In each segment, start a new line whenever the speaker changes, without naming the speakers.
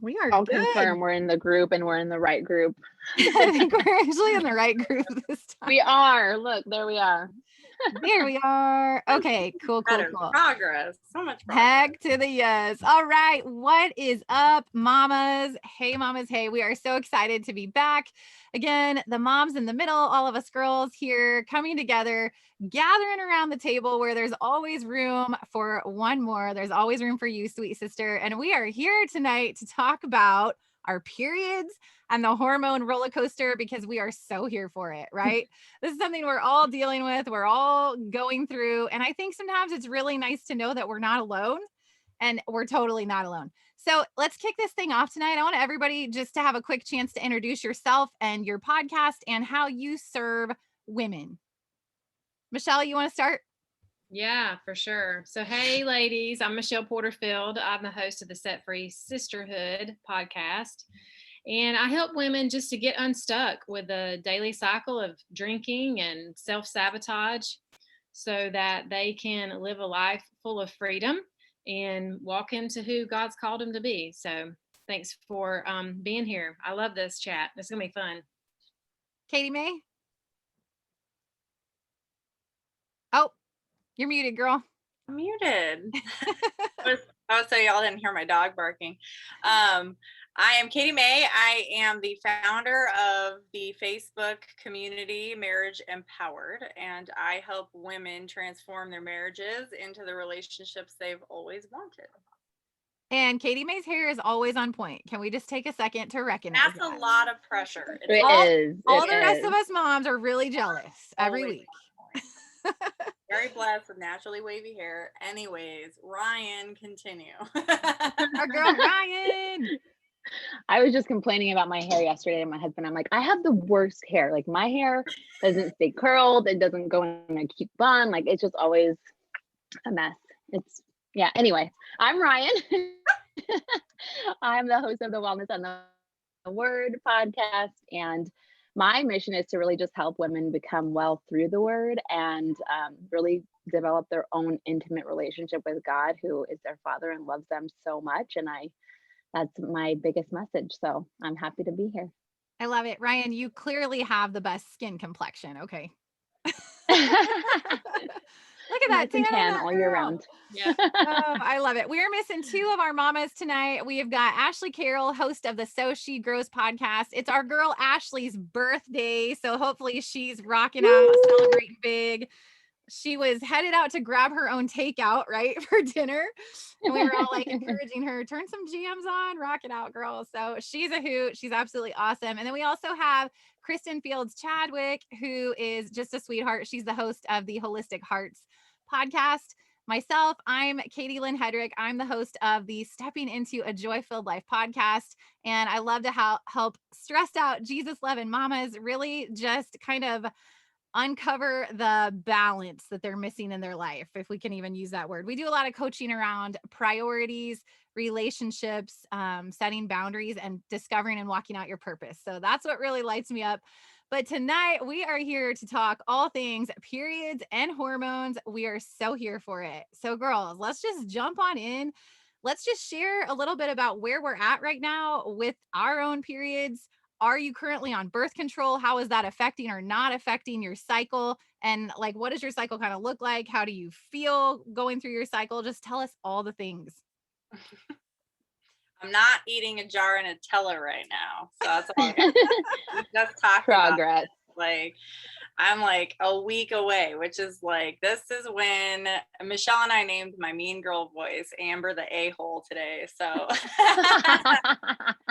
We are
I'll
good.
confirm we're in the group and we're in the right group.
I think we're actually in the right group this time.
We are. Look, there we are.
There we are. Okay, cool.
Progress. So much progress.
Heck to the yes. All right. What is up, mamas? Hey, mamas. Hey, we are so excited to be back. Again, the moms in the middle, all of us girls here coming together, gathering around the table where there's always room for one more. There's always room for you, sweet sister. And we are here tonight to talk about our periods and the hormone roller coaster because we are so here for it, right? This is something we're all dealing with. We're all going through. And I think sometimes it's really nice to know that we're not alone, and we're totally not alone. So let's kick this thing off tonight. I want everybody just to have a quick chance to introduce yourself and your podcast and how you serve women. Michelle, you want to start?
Yeah, for sure. So, hey, ladies, I'm Michelle Porterfield. I'm the host of the Set Free Sisterhood podcast. And I help women just to get unstuck with the daily cycle of drinking and self-sabotage so that they can live a life full of freedom and walk into who God's called them to be. So thanks for being here. I love this chat. It's going to be fun.
Katie May? Oh, you're muted, girl.
I'm muted. So y'all didn't hear my dog barking. I am Katie May. I am the founder of the Facebook community Marriage Empowered, and I help women transform their marriages into the relationships they've always wanted.
And Katie May's hair is always on point. Can we just take a second to recognize
That's a lot of pressure.
All the rest of us moms are really jealous every week.
Very blessed with naturally wavy hair. Anyways, Ryan, continue.
Our girl Ryan.
I was just complaining about my hair yesterday to my husband. I'm like, I have the worst hair. Like my hair doesn't stay curled. It doesn't go in a cute bun. Like it's just always a mess. Anyway, I'm Ryan. I'm the host of the Wellness on the Word podcast. And my mission is to really just help women become well through the word and really develop their own intimate relationship with God, who is their father and loves them so much. And that's my biggest message. So I'm happy to be here.
I love it. Ryan, you clearly have the best skin complexion. Okay. Look at that.
Tan all year round.
Yeah.
I love it. We're missing two of our mamas tonight. We have got Ashley Carroll, host of the So She Grows podcast. It's our girl Ashley's birthday. So hopefully she's rocking out, celebrating big. She was headed out to grab her own takeout, right, for dinner. And we were all like encouraging her, turn some jams on, rock it out, girl. So she's a hoot. She's absolutely awesome. And then we also have Kristen Fields Chadwick, who is just a sweetheart. She's the host of the Holistic Hearts podcast. Myself, I'm Katie Lynn Hedrick. I'm the host of the Stepping Into a Joy-Filled Life podcast. And I love to help stressed out Jesus-lovin mamas really just kind of uncover the balance that they're missing in their life, if we can even use that word. We do a lot of coaching around priorities, relationships, setting boundaries, and discovering and walking out your purpose. So that's what really lights me up. But tonight we are here to talk all things periods and hormones. We are so here for it. So girls, let's just jump on in. Let's just share a little bit about where we're at right now with our own periods. Are you currently on birth control? How is that affecting or not affecting your cycle? And like, what does your cycle kind of look like? How do you feel going through your cycle? Just tell us all the things.
I'm not eating a jar of Nutella right now. So that's all just talking
progress.
Like I'm like a week away, which is like, this is when Michelle and I named my mean girl voice Amber the a-hole today. So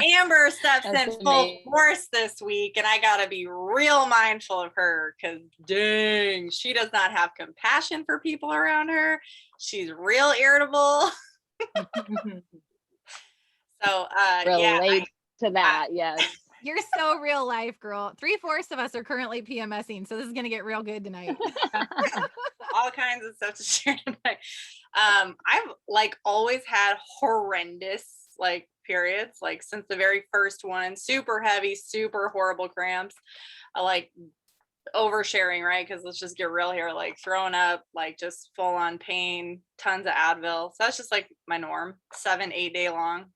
Amber steps in full force this week, and I gotta be real mindful of her because dang, she does not have compassion for people around her. She's real irritable. So
relate to that. Yes.
You're so real life, girl. 3/4 of us are currently PMSing, so this is gonna get real good tonight.
All kinds of stuff to share tonight. I've like always had horrendous like periods, like since the very first one, super heavy, super horrible cramps. I like oversharing, right? Because let's just get real here, like throwing up, like just full on pain, tons of Advil. So that's just like my norm, 7-8 day long.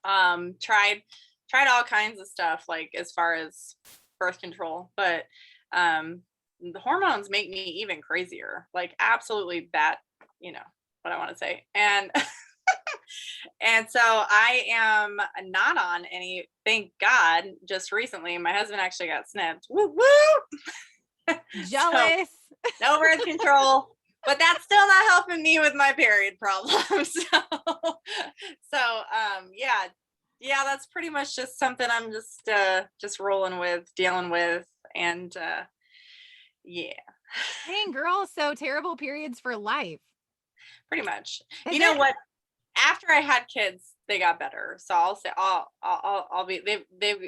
tried all kinds of stuff, like as far as birth control, but the hormones make me even crazier, like absolutely bat, you know what I want to say. And and so I am not on any, thank God. Just recently my husband actually got snipped. Woo woo.
Jealous.
So, no birth control, but that's still not helping me with my period problems. Yeah, that's pretty much just something I'm just rolling with, dealing with. And yeah.
Dang, girl, so terrible periods for life.
Pretty much.
Is
You know
it?
what? After I had kids, they got better. So I'll say I'll be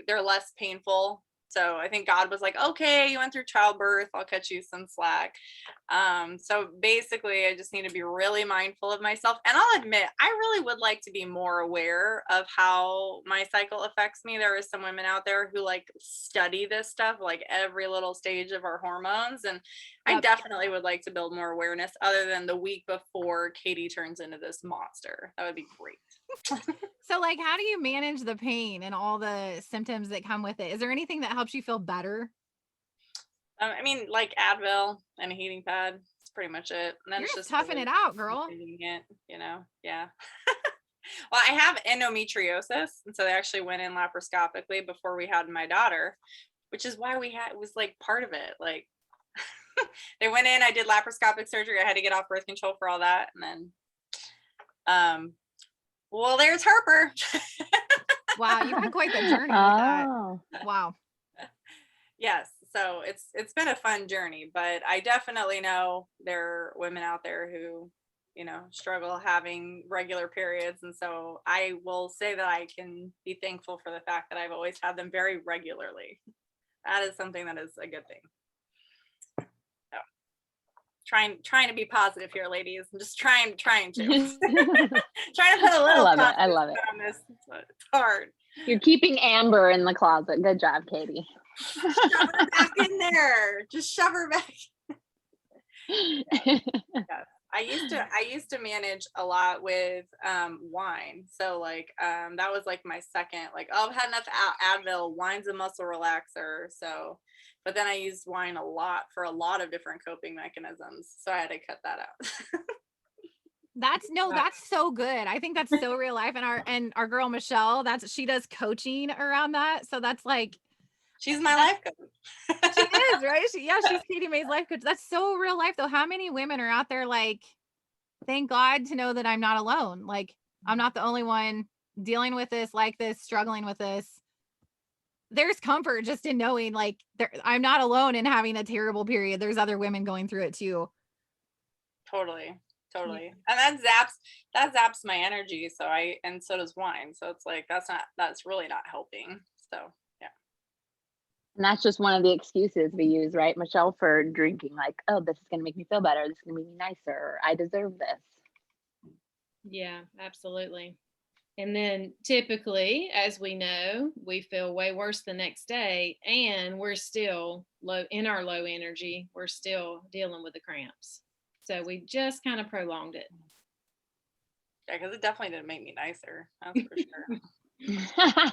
they're less painful. So I think God was like, okay, you went through childbirth, I'll cut you some slack. So basically I just need to be really mindful of myself. And I'll admit, I really would like to be more aware of how my cycle affects me. There are some women out there who like study this stuff, like every little stage of our hormones. And I
Yep.
definitely would like to build more awareness other than the week before Katie turns into this monster. That would be great.
So like, how do you manage the pain and all the symptoms that come with it? Is there anything that helps you feel better?
I mean, like Advil and a heating pad. That's pretty much it. And then
You're
it's
just
just
toughing
really
it out, girl.
convenient, yeah. Well, I have endometriosis, and so they actually went in laparoscopically before we had my daughter, which is why it was like part of it. Like they went in, I did laparoscopic surgery. I had to get off birth control for all that, and then well, there's Harper.
Wow, you've had quite the journey with that.
Oh,
Wow.
Yes, so it's been a fun journey, but I definitely know there are women out there who, struggle having regular periods, and so I will say that I can be thankful for the fact that I've always had them very regularly. That is something that is a good thing. So, trying to be positive here, ladies. I'm just trying to trying to put a little
I love it.
on this. But it's hard.
You're keeping Amber in the closet. Good job, Katie.
Shove her back in there. Just shove her back. Yeah. I used to manage a lot with wine. So like that was like my second, like, oh, I've had enough Advil. Wine's a muscle relaxer. So but then I used wine a lot for a lot of different coping mechanisms. So I had to cut that out.
That's so good. I think that's so real life. And our girl Michelle, she does coaching around that. So that's like,
She's my life coach.
she is, right? She's Katie Mae's life coach. That's so real life though. How many women are out there like, thank God to know that I'm not alone. Like I'm not the only one dealing with this, like this, struggling with this. There's comfort just in knowing like I'm not alone in having a terrible period. There's other women going through it too.
Totally. And that zaps my energy. And so does wine. So it's like, that's really not helping. So yeah.
And that's just one of the excuses we use, right, Michelle, for drinking. Like, oh, this is going to make me feel better. This is going to make me nicer. Or, I deserve this.
Yeah, absolutely. And then typically, as we know, we feel way worse the next day, and we're still low in our low energy. We're still dealing with the cramps. So we just kind of prolonged it.
Yeah, because it definitely didn't make me nicer. That's for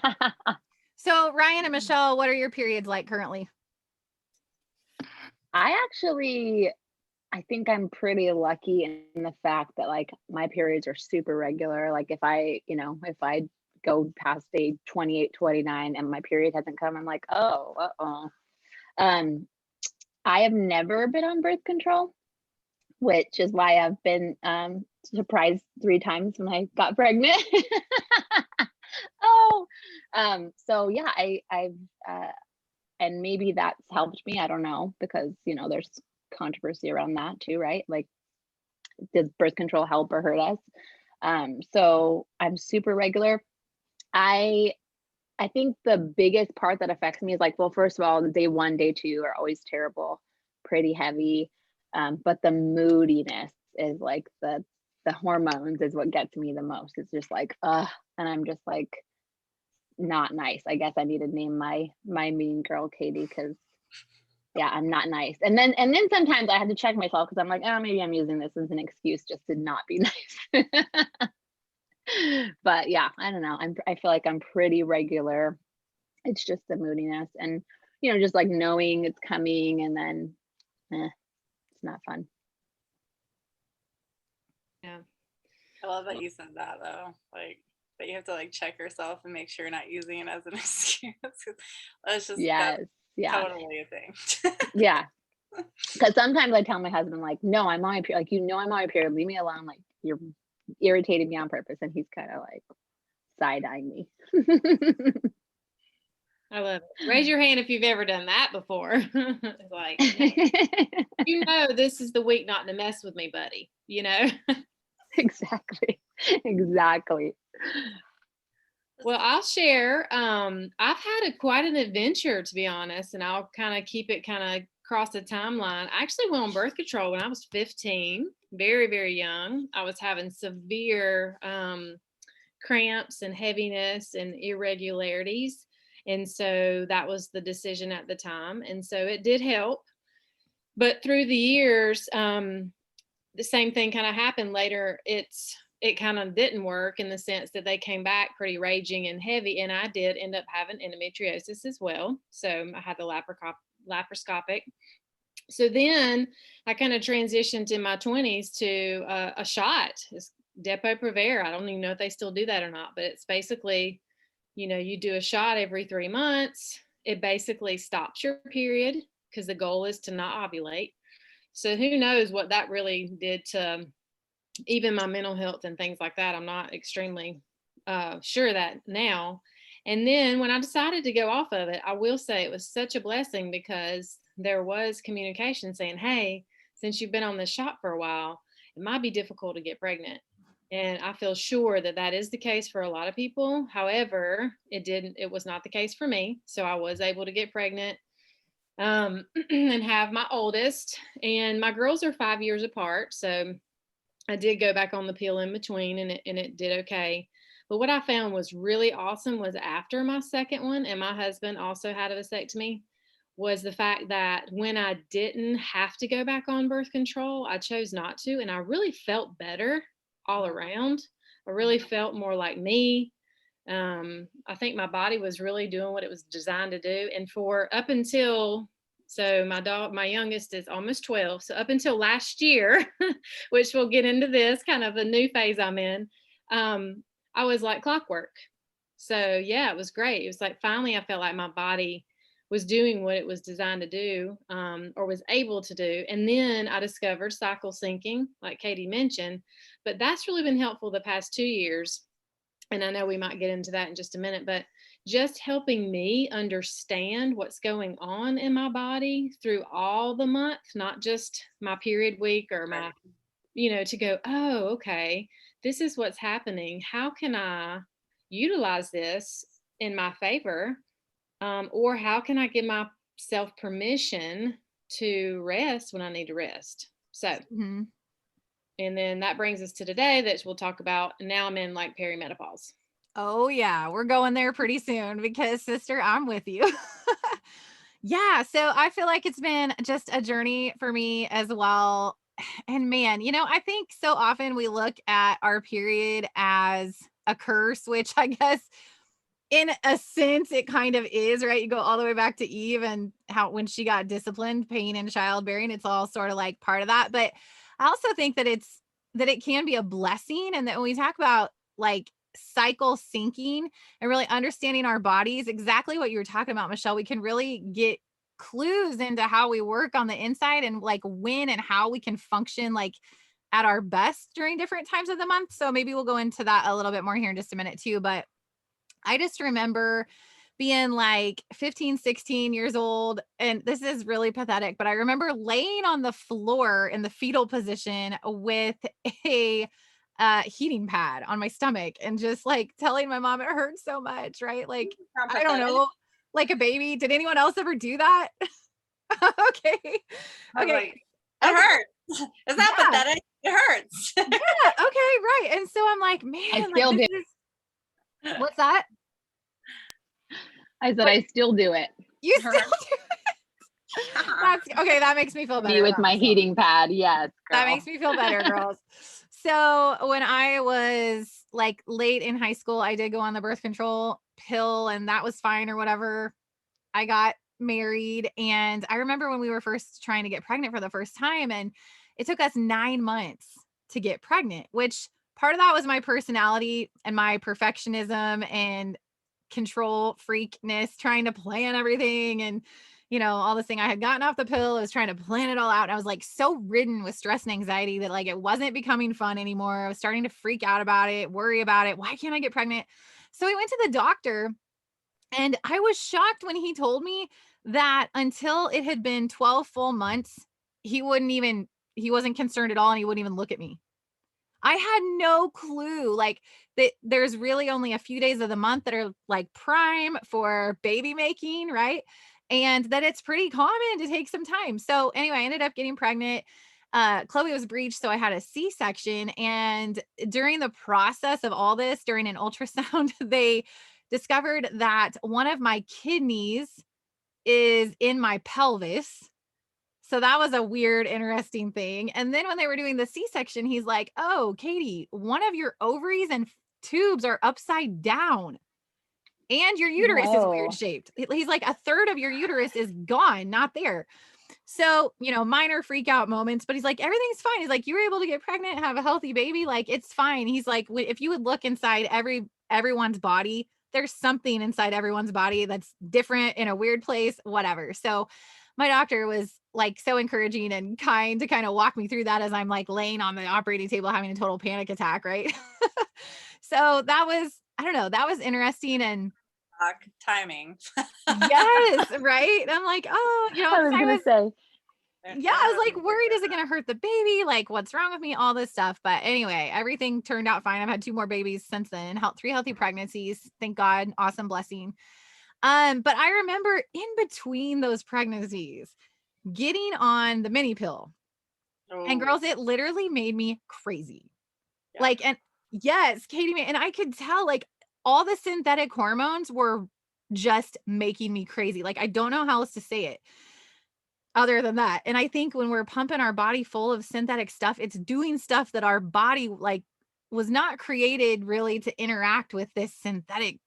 sure.
So Ryan and Michelle, what are your periods like currently?
I think I'm pretty lucky in the fact that like my periods are super regular. Like if I go past day 28, 29 and my period hasn't come, I'm like, oh, uh-oh. I have never been on birth control, which is why I've been surprised 3 times when I got pregnant. So yeah, I've and maybe that's helped me. I don't know, because there's controversy around that too, right? Like, does birth control help or hurt us? So I'm super regular. I think the biggest part that affects me is like, well, first of all, day 1, day 2 are always terrible, pretty heavy. But the moodiness is like the hormones is what gets me the most. It's just like, and I'm just like, not nice. I guess I need to name my mean girl Katie, because yeah, I'm not nice. And then sometimes I have to check myself, because I'm like, oh, maybe I'm using this as an excuse just to not be nice. But yeah, I don't know. I feel like I'm pretty regular. It's just the moodiness and, just like knowing it's coming and then it's not fun.
Yeah.
I love that you said that though. Like that you have to like check yourself and make sure you're not using it as an excuse. That's just
Yes. Yeah.
totally a thing.
Yeah. Because sometimes I tell my husband, like, no, I'm on my period. Like, I'm on my period. Leave me alone. Like, you're irritating me on purpose. And he's kind of like side-eyeing me.
I love it. Raise your hand if you've ever done that before. It's like, this is the week not to mess with me, buddy.
Exactly.
Well, I'll share. I've had quite an adventure, to be honest, and I'll kind of keep it kind of across the timeline. I actually went on birth control when I was 15, very, very young. I was having severe cramps and heaviness and irregularities. And so that was the decision at the time. And so it did help. But through the years, the same thing kind of happened later. It kind of didn't work in the sense that they came back pretty raging and heavy. And I did end up having endometriosis as well. So I had the laparoscopic. So then I kind of transitioned in my 20s to a shot. It's Depo-Provera. I don't even know if they still do that or not, but it's basically, you do a shot every 3 months. It basically stops your period because the goal is to not ovulate. So who knows what that really did to even my mental health and things like that. I'm not extremely sure of that now. And then when I decided to go off of it, I will say it was such a blessing because there was communication saying, hey, since you've been on this shot for a while, it might be difficult to get pregnant. And I feel sure that that is the case for a lot of people. However, it was not the case for me. So I was able to get pregnant and have my oldest, and my girls are 5 years apart. So I did go back on the pill in between and it did okay. But what I found was really awesome was after my second one, and my husband also had a vasectomy, was the fact that when I didn't have to go back on birth control, I chose not to. And I really felt better all around. I really felt more like me. I think my body was really doing what it was designed to do. And for up until, so my youngest is almost 12. So up until last year, which we'll get into this kind of a new phase I'm in, I was like clockwork. So yeah, it was great. It was like, finally, I felt like my body was doing what it was designed to do, or was able to do. And then I discovered cycle syncing, like Katie mentioned, but that's really been helpful the past 2 years. And I know we might get into that in just a minute, but just helping me understand what's going on in my body through all the month, not just my period week or my, to go, oh, okay, this is what's happening. How can I utilize this in my favor? Or how can I give myself permission to rest when I need to rest? So, and then that brings us to today that we'll talk about. Now I'm in like perimenopause.
Oh yeah, we're going there pretty soon because sister, I'm with you. Yeah, so I feel like it's been just a journey for me as well. And man, I think so often we look at our period as a curse, which I guess in a sense it kind of is, right? You go all the way back to Eve and how when she got disciplined, pain and childbearing, it's all sort of like part of that. But I also think that it can be a blessing, and that when we talk about like cycle syncing and really understanding our bodies, exactly what you were talking about, Michelle, we can really get clues into how we work on the inside and like when and how we can function like at our best during different times of the month. So maybe we'll go into that a little bit more here in just a minute too. But I just remember being like 15, 16 years old. And this is really pathetic, but I remember laying on the floor in the fetal position with a heating pad on my stomach and just like telling my mom it hurts so much, right? Like, I don't know, like a baby. Did anyone else ever do that? Okay.
It hurts. Is that pathetic? It hurts.
Yeah. Okay. Right. And so I'm like, man,
I still do.
What's that?
I said, I still do it.
You still do it? That's okay. That makes me feel better.
Me with my heating pad. Yes.
That makes me feel better, girls. So when I was like late in high school, I did go on the birth control pill and that was fine or whatever. I got married and I remember when we were first trying to get pregnant for the first time and it took us 9 months to get pregnant, which part of that was my personality and my perfectionism and control freakness, trying to plan everything and all this thing. I had gotten off the pill. I was trying to plan it all out. And I was like so ridden with stress and anxiety that like it wasn't becoming fun anymore. I was starting to freak out about it, worry about it. Why can't I get pregnant? So we went to the doctor and I was shocked when he told me that until it had been 12 full months, he wasn't concerned at all and he wouldn't even look at me. I had no clue like that there's really only a few days of the month that are like prime for baby making, right? And that it's pretty common to take some time. So anyway, I ended up getting pregnant. Chloe was breached, so I had a C-section. And during the process of all this, during an ultrasound, they discovered that one of my kidneys is in my pelvis. So that was a weird, interesting thing. And then when they were doing the C-section, he's like, "Oh, Katie, one of your ovaries and tubes are upside down. And your uterus is
Whoa.
weird shaped." He's like, "A third of your uterus is gone, not there." So, minor freak out moments, but he's like, "Everything's fine." He's like, "You were able to get pregnant, have a healthy baby. Like, it's fine." He's like, "If you would look inside everyone's body, there's something inside everyone's body that's different in a weird place, whatever." So my doctor was like so encouraging and kind to kind of walk me through that as I'm like laying on the operating table having a total panic attack, right? So that was, I don't know, that was interesting and
Timing.
yes, right. I'm like, oh,
I was gonna say,
yeah, I was like worried, is it going to hurt the baby? Like, what's wrong with me? All this stuff. But anyway, everything turned out fine. I've had 2 more babies since then, 3 healthy pregnancies. Thank God. Awesome blessing. But I remember in between those pregnancies, getting on the mini pill. And girls, it literally made me crazy.
Yeah.
Like, and yes, Katie, and I could tell like all the synthetic hormones were just making me crazy. Like, I don't know how else to say it other than that. And I think when we're pumping our body full of synthetic stuff, it's doing stuff that our body like was not created really to interact with this synthetic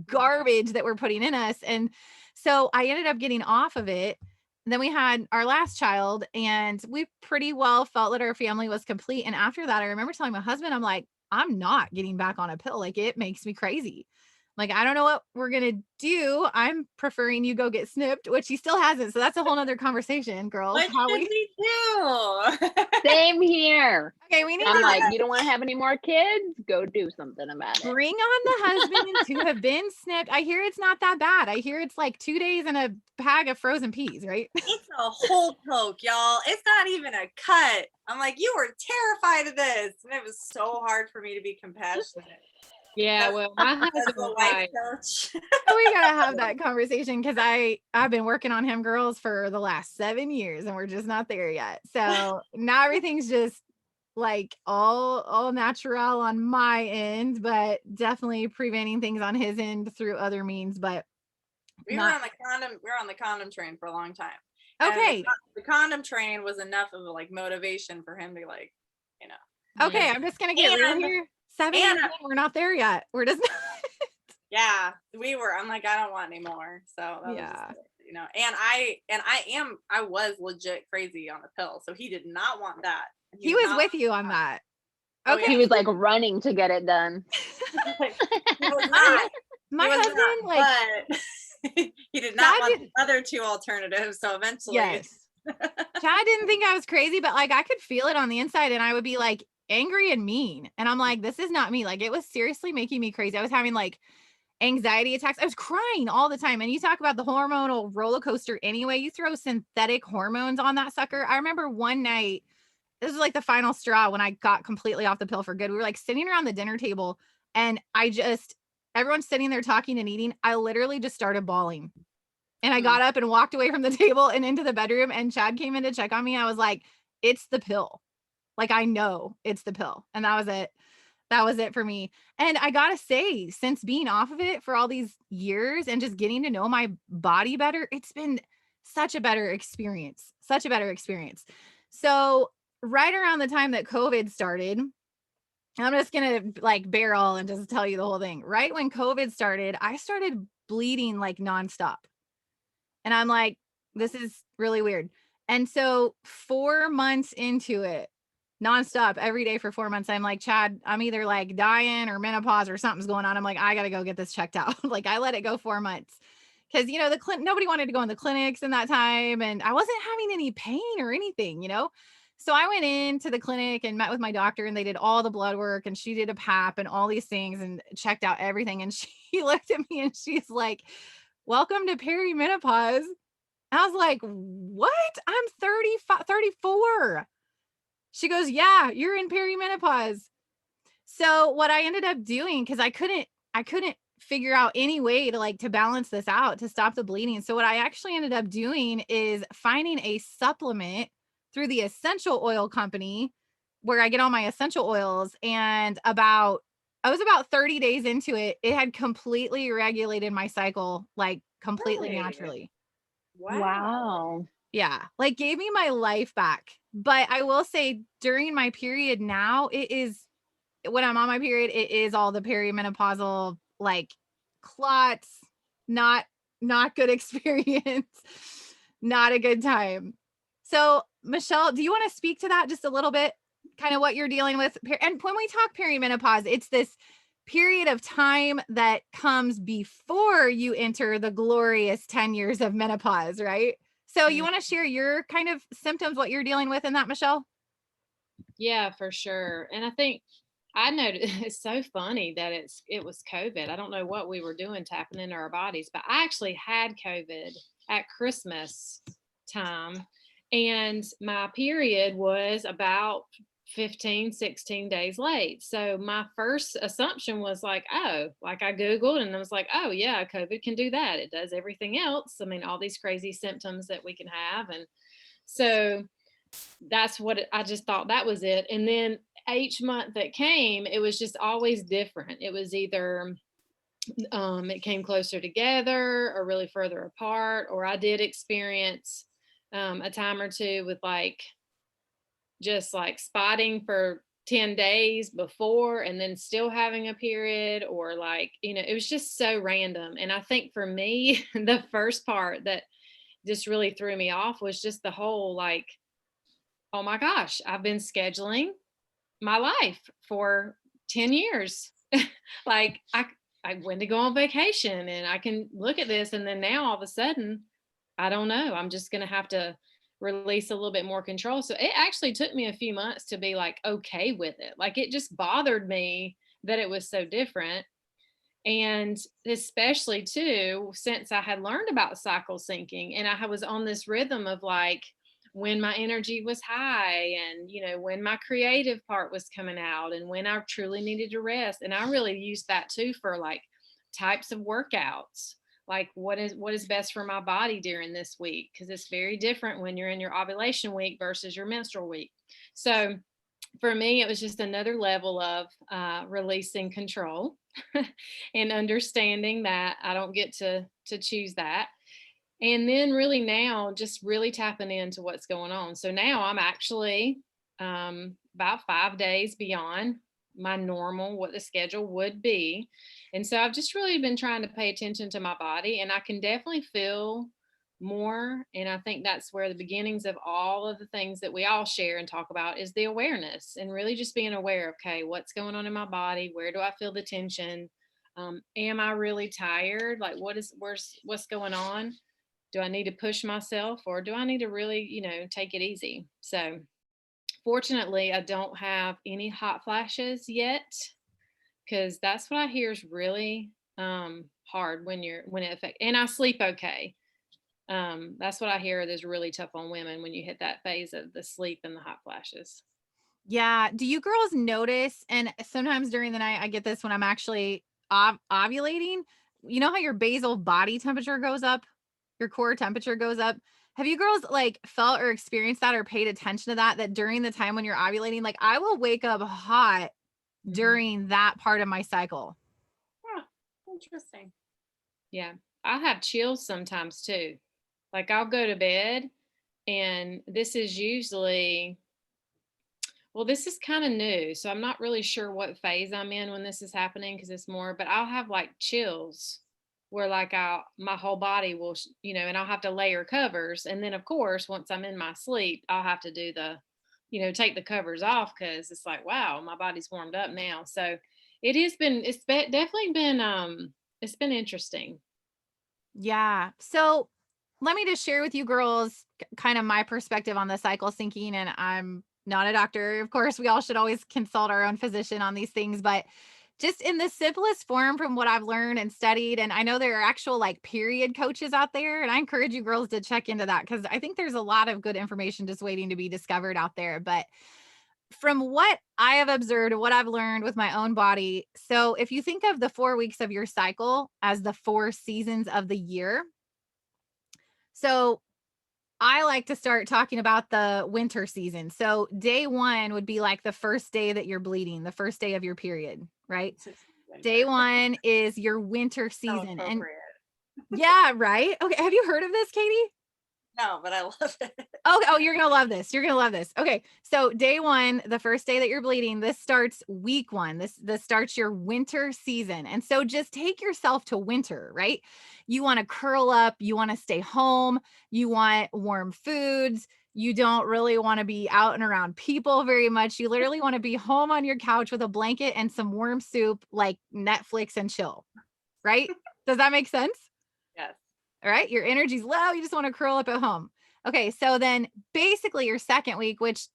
garbage that we're putting in us. And so I ended up getting off of it. And then we had our last child and we pretty well felt that our family was complete. And after that, I remember telling my husband, I'm like, "I'm not getting back on a pill. Like, it makes me crazy. Like, I don't know what we're going to do. I'm preferring you go get snipped," which he still hasn't. So that's a whole nother conversation, girls.
What should we do?
same here.
Okay, we need
I'm
to
like, you don't want to have any more kids? Go do something about it.
bring on the husband to have been snipped. I hear it's not that bad. I hear it's like 2 days and a bag of frozen peas, right?
It's a whole poke, y'all. It's not even a cut. I'm like, you were terrified of this. And it was so hard for me to be compassionate.
Yeah, well, my husband
As a
was
life
like,
coach.
We gotta have that conversation because I've been working on him, girls, for the last 7 years and we're just not there yet. So now everything's just like all natural on my end, but definitely preventing things on his end through other means. But
We were on the condom train for a long time.
okay.
And the condom train was enough of a like motivation for him to like,
Okay, I'm just gonna get real here. 7 years in, we're not there yet. We're just
yeah, we were. I'm like, I don't want any more. So that
yeah.
was just, and I was legit crazy on the pill. So he did not want that.
He was with you on that.
Oh,
Okay.
He was like running to get it done.
He was not.
My husband,
but he did not want the other 2 alternatives. So eventually,
yes. Chad didn't think I was crazy, but like I could feel it on the inside and I would be like angry and mean. And I'm like, this is not me. Like, it was seriously making me crazy. I was having like anxiety attacks. I was crying all the time. And you talk about the hormonal roller coaster anyway, you throw synthetic hormones on that sucker. I remember one night, this was like the final straw when I got completely off the pill for good. We were like sitting around the dinner table and everyone's sitting there talking and eating. I literally just started bawling. And I got up and walked away from the table and into the bedroom and Chad came in to check on me. I was like, it's the pill. Like, I know it's the pill. And that was it. That was it for me. And I gotta say, since being off of it for all these years and just getting to know my body better, it's been such a better experience. So right around the time that COVID started, I'm just going to like barrel and just tell you the whole thing. Right when COVID started, I started bleeding like nonstop. And I'm like, this is really weird. And so 4 months into it, nonstop every day for 4 months, I'm like, Chad, I'm either like dying or menopause or something's going on. I'm like, I got to go get this checked out. Like I let it go 4 months because, you know, nobody wanted to go in the clinics in that time. And I wasn't having any pain or anything, you know? So I went into the clinic and met with my doctor and they did all the blood work and she did a pap and all these things and checked out everything. And she looked at me and she's like, welcome to perimenopause. I was like, what? I'm 35, 34. She goes, yeah, you're in perimenopause. So what I ended up doing, because I couldn't figure out any way to like to balance this out to stop the bleeding. So what I actually ended up doing is finding a supplement through the essential oil company where I get all my essential oils. And I was about 30 days into it. It had completely regulated my cycle, like completely
Really?
naturally.
Wow.
Yeah, like gave me my life back. But I will say during my period now, it is when I'm on my period, it is all the perimenopausal like clots, not not good experience, not a good time. So, Michelle, do you want to speak to that just a little bit? Kind of what you're dealing with. And when we talk perimenopause, it's this period of time that comes before you enter the glorious 10 years of menopause, right? So, you want to share your kind of symptoms, what you're dealing with in that, Michelle?
Yeah, for sure. And I think I noticed it's so funny that it was COVID. I don't know what we were doing tapping into our bodies, but I actually had COVID at Christmas time and my period was about 15, 16 days late. So my first assumption was like, oh, like I Googled and I was like, oh yeah, COVID can do that. It does everything else. I mean, all these crazy symptoms that we can have. And so that's what I just thought that was it. And then each month that came, it was just always different. It was either it came closer together or really further apart, or I did experience a time or two with like just like spotting for 10 days before and then still having a period, or like, you know, it was just so random. And I think for me, the first part that just really threw me off was just the whole like, oh my gosh, I've been scheduling my life for 10 years. Like I went to go on vacation and I can look at this and then now all of a sudden, I don't know, I'm just going to have to release a little bit more control. So it actually took me a few months to be like okay with it. Like it just bothered me that it was so different. And especially too, since I had learned about cycle syncing and I was on this rhythm of like when my energy was high and, you know, when my creative part was coming out and when I truly needed to rest. And I really used that too for like types of workouts, like what is best for my body during this week. Cause it's very different when you're in your ovulation week versus your menstrual week. So for me, it was just another level of releasing control and understanding that I don't get to choose that. And then really now just really tapping into what's going on. So now I'm actually about 5 days beyond my normal, what the schedule would be. And so I've just really been trying to pay attention to my body, and I can definitely feel more. And I think that's where the beginnings of all of the things that we all share and talk about is the awareness, and really just being aware of, okay, what's going on in my body? Where do I feel the tension? Am I really tired? Like what's going on? Do I need to push myself, or do I need to really, you know, take it easy? So fortunately, I don't have any hot flashes yet, because that's what I hear is really hard when it affects, and I sleep okay. That's what I hear is really tough on women when you hit that phase of the sleep and the hot flashes.
Yeah. Do you girls notice? And sometimes during the night, I get this when I'm actually ovulating. You know how your basal body temperature goes up, your core temperature goes up. Have you girls like felt or experienced that or paid attention to that? That during the time when you're ovulating, like I will wake up hot during that part of my cycle.
Huh, interesting.
Yeah. I have chills sometimes too. Like I'll go to bed, and this is usually Well, this is kind of new, so I'm not really sure what phase I'm in when this is happening because it's more, but I'll have like chills where like my whole body will, and I'll have to layer covers. And then of course, once I'm in my sleep, I'll have to do take the covers off because it's like, wow, my body's warmed up now. So definitely been, it's been interesting.
Yeah. So let me just share with you girls kind of my perspective on the cycle syncing. And I'm not a doctor. Of course, we all should always consult our own physician on these things, but just in the simplest form from what I've learned and studied. And I know there are actual like period coaches out there. And I encourage you girls to check into that because I think there's a lot of good information just waiting to be discovered out there. But from what I have observed, what I've learned with my own body. So if you think of the 4 weeks of your cycle as the 4 seasons of the year. So I like to start talking about the winter season. So day 1 would be like the first day that you're bleeding, the first day of your period, right? Day 1 is your winter season. And yeah, right. Okay. Have you heard of this, Katie?
No, but I love it.
Oh, you're going to love this. You're going to love this. Okay. So day 1, the first day that you're bleeding, this starts week 1. This starts your winter season. And so just take yourself to winter, right? You want to curl up. You want to stay home. You want warm foods. You don't really want to be out and around people very much. You literally want to be home on your couch with a blanket and some warm soup, like Netflix and chill, right? Does that make sense?
Yes.
All right. Your energy's low. You just want to curl up at home. Okay. So then basically your second week, which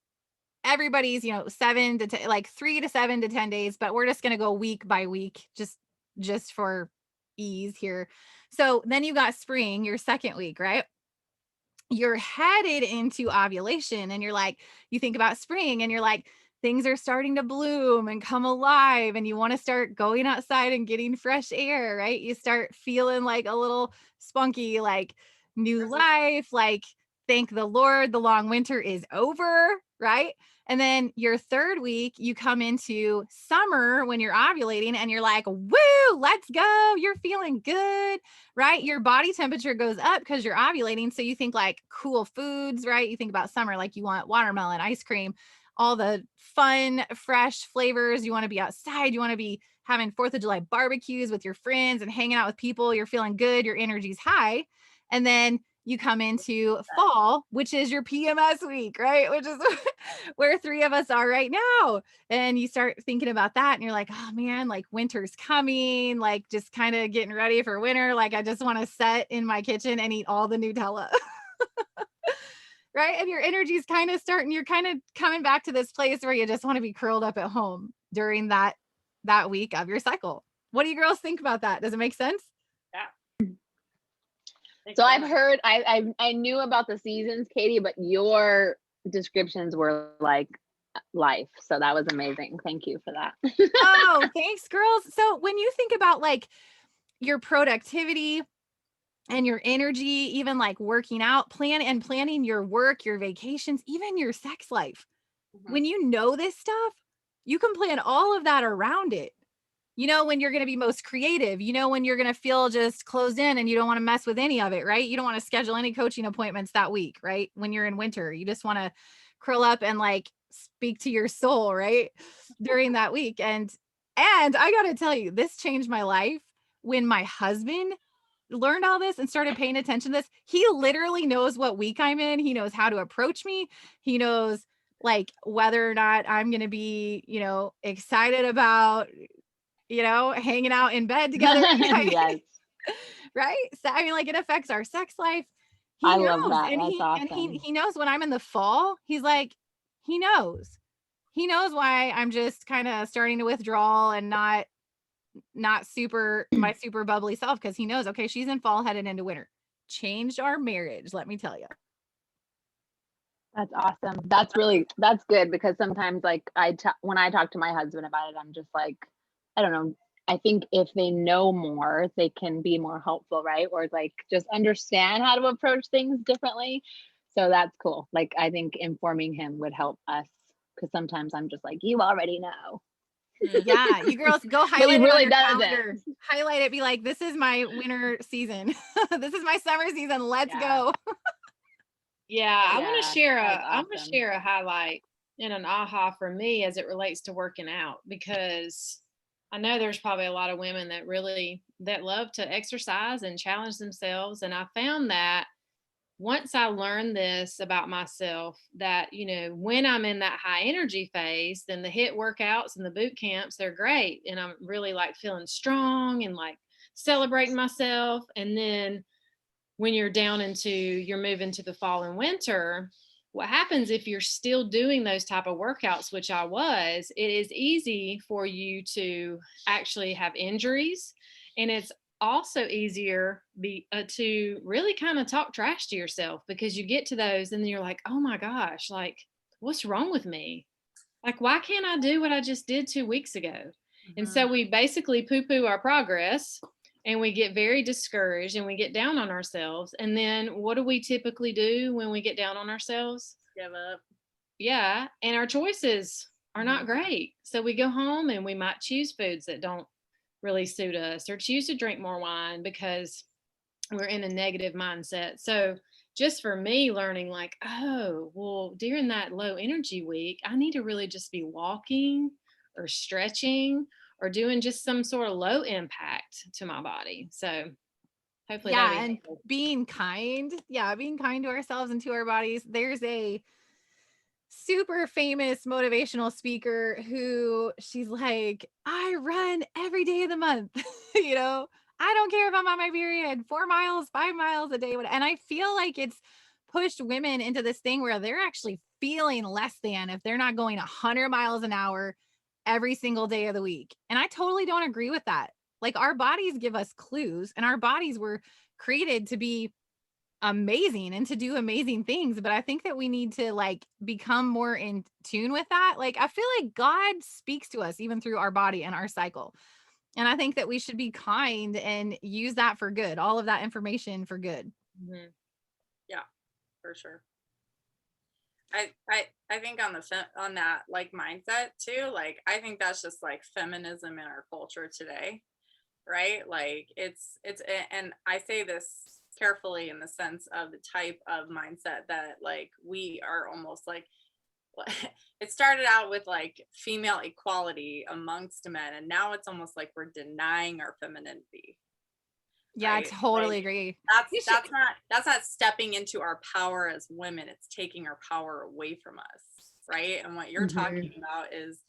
everybody's, 7 to 10, like 3 to 7 to 10 days, but we're just going to go week by week, just for ease here. So then you got spring, your second week, right? You're headed into ovulation and you think about spring and you're like, things are starting to bloom and come alive and you want to start going outside and getting fresh air, right? You start feeling like a little spunky, like new life, like thank the Lord, the long winter is over, right? And then your third week, you come into summer when you're ovulating and you're like, woo, let's go. You're feeling good, right? Your body temperature goes up because you're ovulating. So you think like cool foods, right? You think about summer, like you want watermelon, ice cream, all the fun, fresh flavors. You want to be outside. You want to be having 4th of July barbecues with your friends and hanging out with people. You're feeling good. Your energy's high. And then you come into fall, which is your PMS week, right? Which is where 3 of us are right now. And you start thinking about that and you're like, oh man, like winter's coming, like just kind of getting ready for winter. Like I just want to sit in my kitchen and eat all the Nutella. Right. And your energy's kind of starting, you're kind of coming back to this place where you just want to be curled up at home during that week of your cycle. What do you girls think about that? Does it make sense?
Yeah.
So I've heard, I knew about the seasons, Katie, but your descriptions were like life. So that was amazing. Thank you for that.
Oh, thanks, girls. So when you think about like your productivity and your energy, even like working out, planning your work, your vacations, even your sex life, when you know this stuff, you can plan all of that around it. You know, when you're going to be most creative, when you're going to feel just closed in and you don't want to mess with any of it, right? You don't want to schedule any coaching appointments that week, right? When you're in winter, you just want to curl up and like speak to your soul, right? During that week. And I got to tell you, this changed my life when my husband learned all this and started paying attention to this. He literally knows what week I'm in. He knows how to approach me. He knows like whether or not I'm going to be, excited about hanging out in bed together.
Yes.
Right. So, I mean, like it affects our sex life.
I love that.
And
That's awesome.
he knows when I'm in the fall, he's like, he knows why I'm just kind of starting to withdraw and not my super bubbly self. Cause he knows, okay, she's in fall headed into winter. Changed our marriage. Let me tell you.
That's awesome. That's good because sometimes like when I talk to my husband about it, I'm just like, I don't know. I think if they know more, they can be more helpful, right? Or like just understand how to approach things differently. So that's cool. Like I think informing him would help us because sometimes I'm just like, you already know.
Yeah, you girls go highlight
really
it on your calendar. Highlight it, be like, this is my winter season. This is my summer season. Let's go.
Yeah, I want to share a highlight and an aha for me as it relates to working out, because I know there's probably a lot of women that love to exercise and challenge themselves. And I found that once I learned this about myself, that, when I'm in that high energy phase, then the HIIT workouts and the boot camps, they're great. And I'm really like feeling strong and like celebrating myself. And then when you're moving to the fall and winter, what happens if you're still doing those type of workouts, which I was, it is easy for you to actually have injuries. And it's also easier to really kind of talk trash to yourself, because you get to those and then you're like, oh my gosh, like, what's wrong with me? Like, why can't I do what I just did 2 weeks ago? Mm-hmm. And so we basically poo-poo our progress, and we get very discouraged and we get down on ourselves. And then what do we typically do when we get down on ourselves?
Give up.
Yeah. And our choices are not great. So we go home and we might choose foods that don't really suit us, or choose to drink more wine because we're in a negative mindset. So just for me, learning like, oh, well, during that low energy week, I need to really just be walking or stretching or doing just some sort of low impact to my body. So hopefully
and being kind to ourselves and to our bodies. There's a super famous motivational speaker who she's like, I run every day of the month. I don't care if I'm on my period, 4 miles, 5 miles a day. And I feel like it's pushed women into this thing where they're actually feeling less than if they're not going 100 miles an hour every single day of the week. And I totally don't agree with that. Like, our bodies give us clues, and our bodies were created to be amazing and to do amazing things. But I think that we need to like become more in tune with that. Like, I feel like God speaks to us even through our body and our cycle. And I think that we should be kind and use that for good, all of that information for good.
Mm-hmm. Yeah, for sure. I think on that like mindset too, like, I think that's just like feminism in our culture today, right? Like and I say this carefully in the sense of the type of mindset that like we are almost like, it started out with like female equality amongst men, and now it's almost like we're denying our femininity.
Yeah, right? I totally agree.
That's not stepping into our power as women. It's taking our power away from us, right? And what you're talking about is,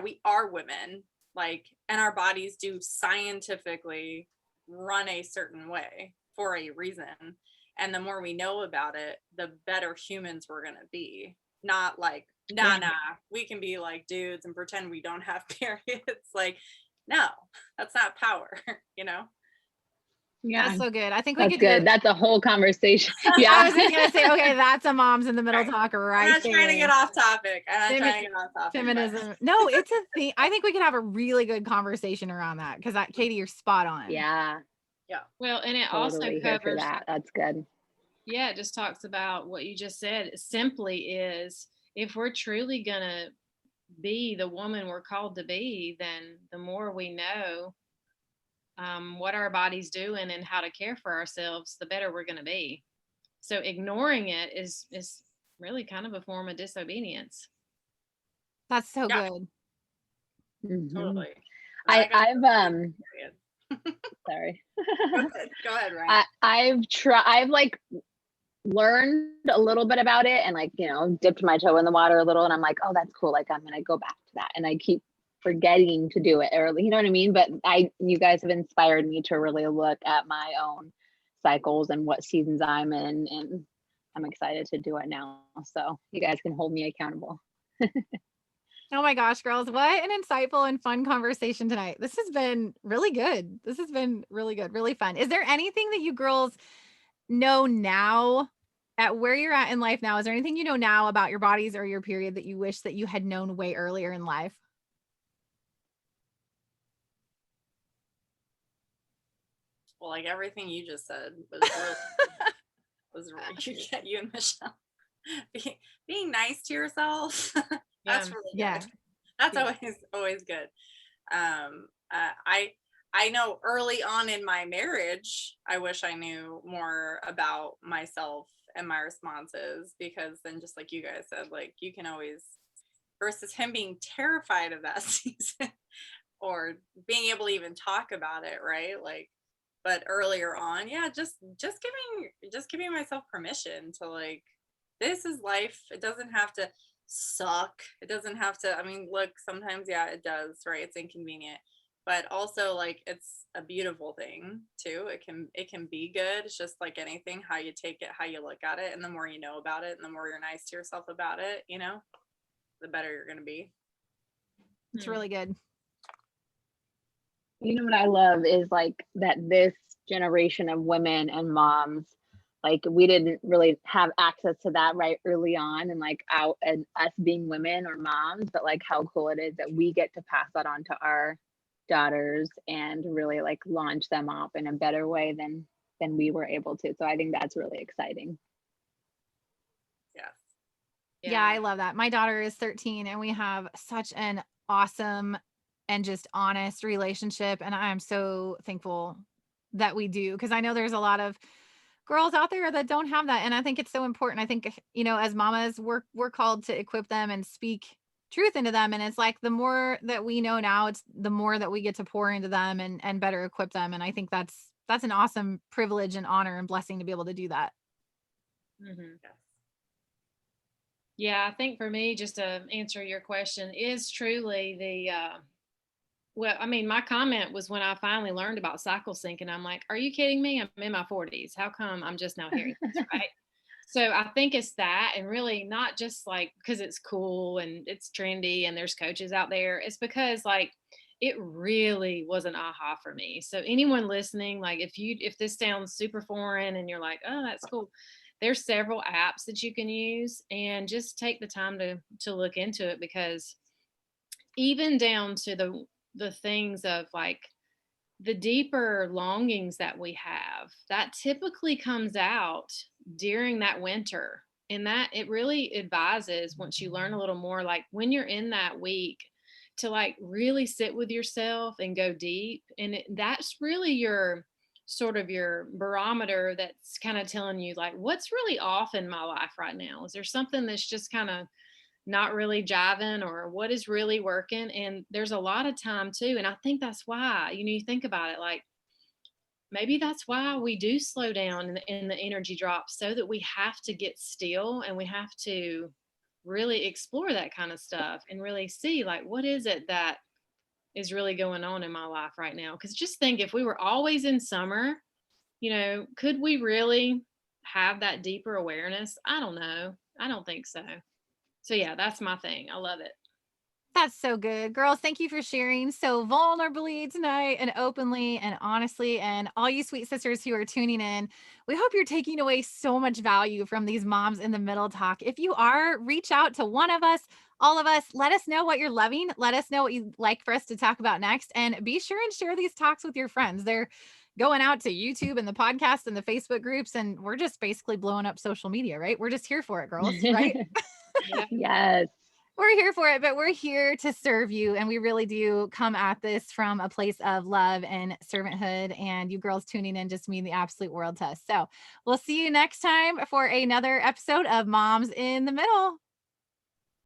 we are women, like, and our bodies do scientifically run a certain way for a reason. And the more we know about it, the better humans we're gonna be. Not like, we can be like dudes and pretend we don't have periods. Like, no, that's not power,
Yeah, that's so good. I think
that's good. That's a whole conversation. Yeah,
I was gonna say, okay, that's a moms in the middle talk right
I'm not trying to get off topic.
Feminism. No, it's a thing. I think we could have a really good conversation around that, because Katie, you're spot on.
Yeah.
Well, and it
totally
also covers
that. That's good.
Yeah, it just talks about what you just said. It simply is, if we're truly gonna be the woman we're called to be, then the more we know what our body's doing and how to care for ourselves, the better we're going to be. So ignoring it is really kind of a form of disobedience.
That's so good.
Mm-hmm.
Totally.
I've sorry.
Go ahead, Ryan.
I've like learned a little bit about it, and like, dipped my toe in the water a little, and I'm like, oh, that's cool. Like, I'm going to go back to that. And I keep forgetting to do it early, you know what I mean? But you guys have inspired me to really look at my own cycles and what seasons I'm in, and I'm excited to do it now. So you guys can hold me accountable.
Oh my gosh, girls, what an insightful and fun conversation tonight. This has been really good. Really fun. Is there anything that you girls know now at where you're at in life now? Is there anything you know now about your bodies or your period that you wish that you had known way earlier in life?
Well, like everything you just said was really you and Michelle being nice to yourself. That's really good. That's always good. I know early on in my marriage, I wish I knew more about myself and my responses, because then just like you guys said, like you can always, versus him being terrified of that season or being able to even talk about it, right? Like, but earlier on, yeah, just giving myself permission to like, this is life. It doesn't have to suck. It doesn't have to, I mean, look, sometimes, yeah, it does, right? It's inconvenient, but also like it's a beautiful thing too. It can be good. It's just like anything, how you take it, how you look at it, and the more you know about it and the more you're nice to yourself about it, you know, the better you're going to be.
It's really good.
You know what I love is like that this generation of women and moms, like we didn't really have access to that right early on, and like out and us being women or moms, but like how cool it is that we get to pass that on to our daughters and really like launch them off in a better way than we were able to. So I think that's really exciting.
Yes.
Yeah, I love that. My daughter is 13 and we have such an awesome and just honest relationship. And I am so thankful that we do, because I know there's a lot of girls out there that don't have that. And I think it's so important. I think, you know, as mamas, we're called to equip them and speak truth into them. And it's like the more that we know now, it's the more that we get to pour into them and better equip them. And I think that's an awesome privilege and honor and blessing to be able to do that.
Mm-hmm. Yeah, I think for me, just to answer your question, is truly the well, I mean, my comment was when I finally learned about cycle sync, and I'm like, are you kidding me? I'm in my 40s. How come I'm just now hearing this, right? So I think it's that, and really not just like because it's cool and it's trendy and there's coaches out there. It's because like it really was an aha for me. So anyone listening, like if this sounds super foreign and you're like, oh, that's cool, there's several apps that you can use, and just take the time to look into it, because even down to the things of like the deeper longings that we have, that typically comes out during that winter. And that it really advises, once you learn a little more, like when you're in that week, to like really sit with yourself and go deep. And that's really your sort of your barometer that's kind of telling you like what's really off in my life right now. Is there something that's just kind of not really jiving, or what is really working? And there's a lot of time too. And I think that's why, you think about it, like maybe that's why we do slow down and the energy drops, so that we have to get still and we have to really explore that kind of stuff and really see like, what is it that is really going on in my life right now? Because just think, if we were always in summer, could we really have that deeper awareness? I don't know. I don't think so. So yeah, that's my thing. I love it.
That's so good. Girls, thank you for sharing so vulnerably tonight and openly and honestly. And all you sweet sisters who are tuning in, we hope you're taking away so much value from these moms in the middle talk. If you are, reach out to one of us, all of us. Let us know what you're loving. Let us know what you'd like for us to talk about next. And be sure and share these talks with your friends. They're going out to YouTube and the podcast and the Facebook groups. And we're just basically blowing up social media, right? We're just here for it, girls, right?
Yes.
We're here for it, but we're here to serve you. And we really do come at this from a place of love and servanthood. And you girls tuning in just mean the absolute world to us. So we'll see you next time for another episode of Moms in the Middle.